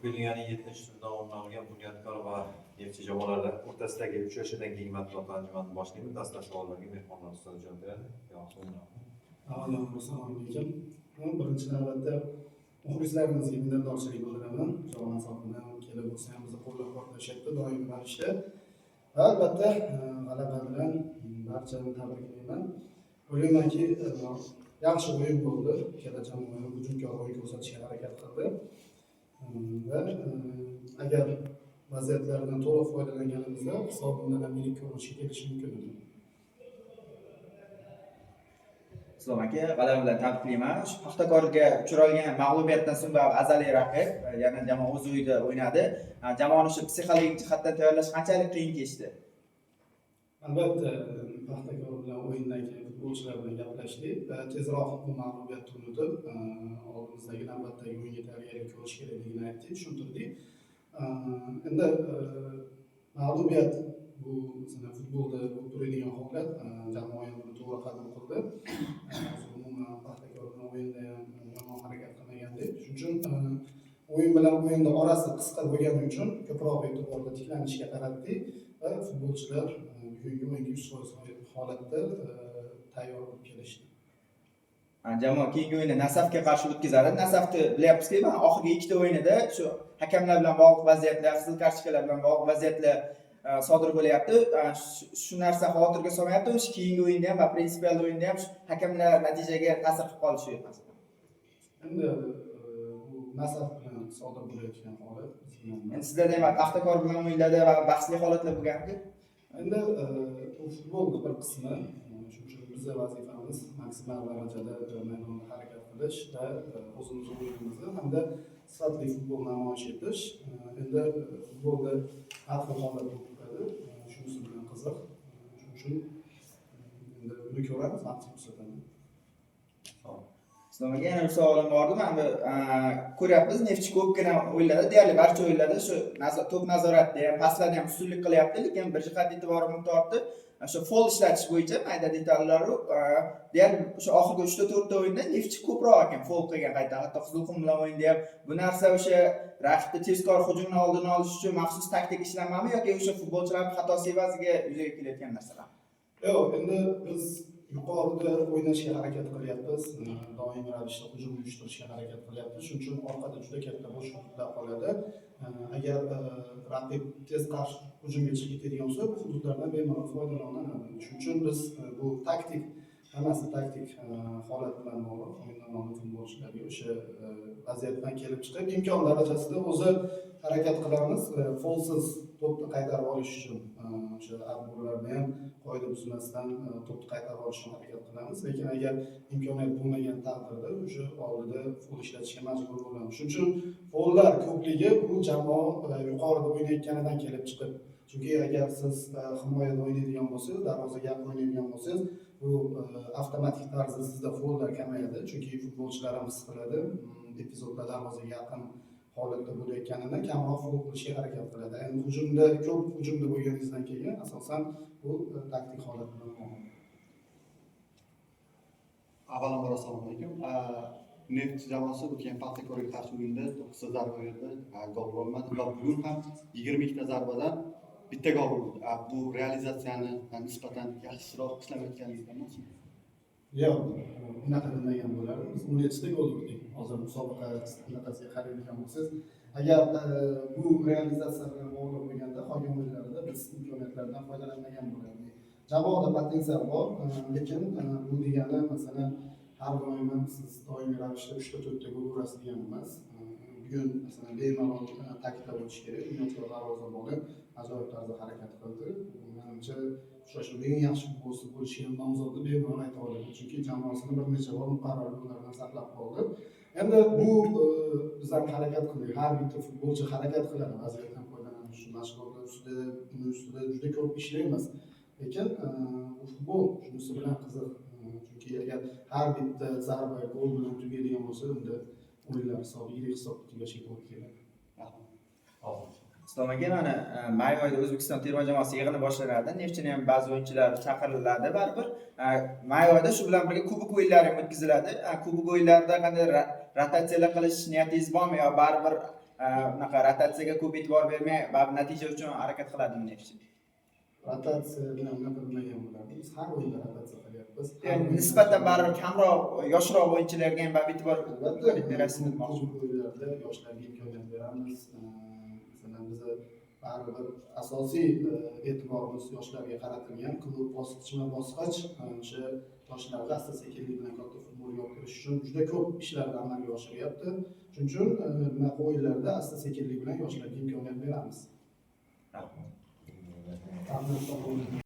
Kuchbelgiyaning 7-turida o'rin olgan Bunyodkor va Neftchi jamoalar o'rtasidagi uchrashuvdan keyingi matbuot anjumanini boshlaymiz. Dastlab savollarga mehmonlar ustoz javob beradi. Assalomu alaykum. Birinchi navbatda muxlislarimizga minnatdorchilik bildiraman. Javob hisobidan kelib bo'lsa ham bizni qo'llab-quvvatlashyapti doimiy ravishda. Va albatta g'alaba bilan barchani tabriklayman. O'ylaymanki, yaxshi o'yin bo'ldi. Ikkala jamoa hujumkor o'yin ko'rsatishga harakat qildi. Va agar vaziyatlardan to'liq foydalanganimizda hisob bundan ham yirik ko'rinishga kelishi mumkin edi. Islom aka, g'alaba bilan tabriklayman. Shu Paxtakorga uchralgan mag'lubiyatdan so'ng azaliy raqib, yana jamoa o'z uyida o'ynadi. Jamoani shu psixologik jihatdan tayyorlash qanchalik qiyin kechdi? Albatta, Paxtakor bilan o'yindan keyin futbolchilar bilan gaplashdik va tezroq bu mag'lubiyatni unutib, oldimizdagi navbatdagi o'yinga tayyorgarlik ko'rish kerakligini aytdik, tushuntirdik. Endi mag'lubiyat bu futbolda bo'lib turadigan holat, jamoa ham buni to'g'ri qabul qildi. Umuman Paxtakor bilan o'yinda ham yomon harakat qilmagandik. Shuning uchun o'yin bilan o'yinda orasi qisqa bo'lgani uchun ko'proq e'tiborni tiklanishga qaratdik va futbolchilar bugungi o'yinga 100% holatda tayyor bo'lib kelishdi. Jamoa keyingi o'yinni Nasafga qarshi o'tkazadi. Nasafni bilyapsizki, oxirgi ikkita o'yinida shu hakamlar bilan bog'liq vaziyatlar, qizil kartochkalar bilan bog'liq vaziyatlar sodir bo'lyapti. Shu narsa xavotirga solmayapti. Shu keyingi o'yinda ham va prinsipial o'yinda ham shu hakamlar natijaga ta'sir qilib qolishi emas. Endi bu Nasaf bilan sodir bo'layotgan holat. Endi sizda demak Paxtakor bilan o'yinlarda va bahsli holatlar bo'lganmi? Endi bu futbolning bir qismi. Shuning uchun bizning vazifamiz maksimal darajada maydonda harakat qilish va o'zimiz o'yinimizni hamda sifatli futbol namoyish etish. Endi futbolda har xil holat bo'lib turadi. Shunisi bilan qiziq. Shuning uchun endi buni ko'ramiz, vaqt ko'rsatamiz. Islom aka, yana bir savolim bor edi. Mana ko'ryapmiz, Neftchi ko'pgina o'yinlarda, deyarli barcha o'yinlarda shu to'p nazoratida ham, paslarda ham ustunlik qilyapti, lekin bir jihat e'tiborimni tortdi. Shu fol ishlatish bo'yicha mayda detallar, deyarli o'sha oxirgi 3-4 ta o'yinda Neftchi ko'proq ekan fol qilgan qayta, hatto Qizilqum bilan o'yinda ham. Bu narsa o'sha raqibni tezkor hujumni oldini olish uchun maxsus taktik ishlanmami yoki o'sha futbolchilarning xatosi evaziga yuzaga kelayotgan narsalar? Yo'q, endi biz yuqorida o'ynashga harakat qilyapmiz, doimiy ravishda hujum uyushtirishga harakat qilyapmiz. Shuning uchun orqada juda katta bo'shliqlar qoladi. Agar raqib tez qarshi hujumga chiqib ketadigan bo'lsa, bu hududlardan bemalol foydalanadi. Shuning uchun biz bu taktik, hammasi taktik holat bilan bog'liq. O'yindan oldin futbolchilarga o'sha vaziyatdan kelib chiqib, imkon darajasida o'zi harakat qilamiz. Folsiz to'pni qaytarib olish uchun o'sha arborlarni ham qoida buzmasdan to'pni qaytarib olishga harakat qilamiz. Lekin agar imkoniyat bo'lmagan taqdirda o'sha oldida fol ishlatishga majbur bo'lamiz. Shuning uchun follar ko'pligi bu jamoa yuqorida o'ynayotganidan kelib chiqib. Chunki agar siz himoyada o'ynaydigan bo'lsangiz, darvozaga yaqin o'ynaydigan bo'lsangiz, bu avtomatik tarzda sizda follar kamayadi. Chunki futbolchilar ham his qiladi, epizodda darvozaga yaqin holatda bo'layotganidan kamroq fol qilishga harakat qiladi. Endi hujumda ko'p hujumda bo'lganingizdan keyin asosan bu taktik holat bilan bog'liq. Avvalambor assalomu alaykum. Neft jamoasi o'tgan Paxtakorga qarshi o'yinda 9 ta zarba berdi, gol bo'lmadi va bugun ham 22 ta zarbadan bitta gol bo'ldi. Bu realizatsiyani nisbatan yaxshiroq ishlamayotganligida emasmi? Yo'q, unaqa demagan bo'lardi. Biz 17 ta gol urdik. Hozir musobaqa natijasiga qaraydigan bo'lsangiz, agar bu realizatsiya bilan bog'liq bo'lganda qolgan o'yinlarda biz imkoniyatlardan foydalanmagan bo'lardik. Jamoada potensial bor, lekin bu degani masalan har doim siz doimiy ravishda 3 ta 4 ta gol urasiz degani emas. Bugun masalan bemalol ta'kidlab o'tish kerak. Bunyodkor darvozaboni ajoyib tarzda harakat qildi. Menimcha uchrashuvning eng yaxshi futbolchisi bo'lishiga nomzodni bemalol ayta olaman. Chunki jamoasini bir necha bor muqarrar gollardan saqlab qoldi. Endi bu biz ham harakat qildik. Har bitta futbolchi harakat qiladi vaziyatdan foydalanish uchun. Mashg'ulotlar ustida juda ko'p ishlaymiz. Lekin bu futbol shunisi bilan qiziq. Chunki agar har bitta zarba gol bilan tugaydigan bo'lsa, unda o'yinlar hisobi, yirik hisobda tugashiga to'g'ri keladi. Islom aka, mana may oyida O'zbekiston terma jamoasi yig'ini boshlanadi. Neftchining ham ba'zi o'yinchilari chaqiriladi baribir. May oyida shu bilan birga kubok o'yinlari ham o'tkaziladi. Kubok o'yinlarida qanday rotatsiyalar qilish niyatingiz bormi yo baribir unaqa rotatsiyaga ko'p e'tibor bermay, baribir natija uchun harakat qiladimi Neftchi? Rotatsiya bilan unaqa bilmagan bo'lardim. Biz har o'yinda rotatsiya qilyapmiz. Yani nisbatan baribir kamroq, yoshroq o'yinchilarga ham baribir e'tibor berasizmi? hujum o'yinlarida yoshlarga imkoniyat beramiz. Masalan, bizni baribir asosiy e'tiborimiz yoshlarga qaratilgan. Klub bosqichma-bosqich o'sha yoshlarga asta-sekinlik bilan katta futbolga olib kirish uchun juda ko'p ishlarni amalga oshiryapti. Shuning uchun bunaqa o'yinlarda asta-sekinlik bilan yoshlarga imkoniyat beramiz. Rahmat. Rahmat.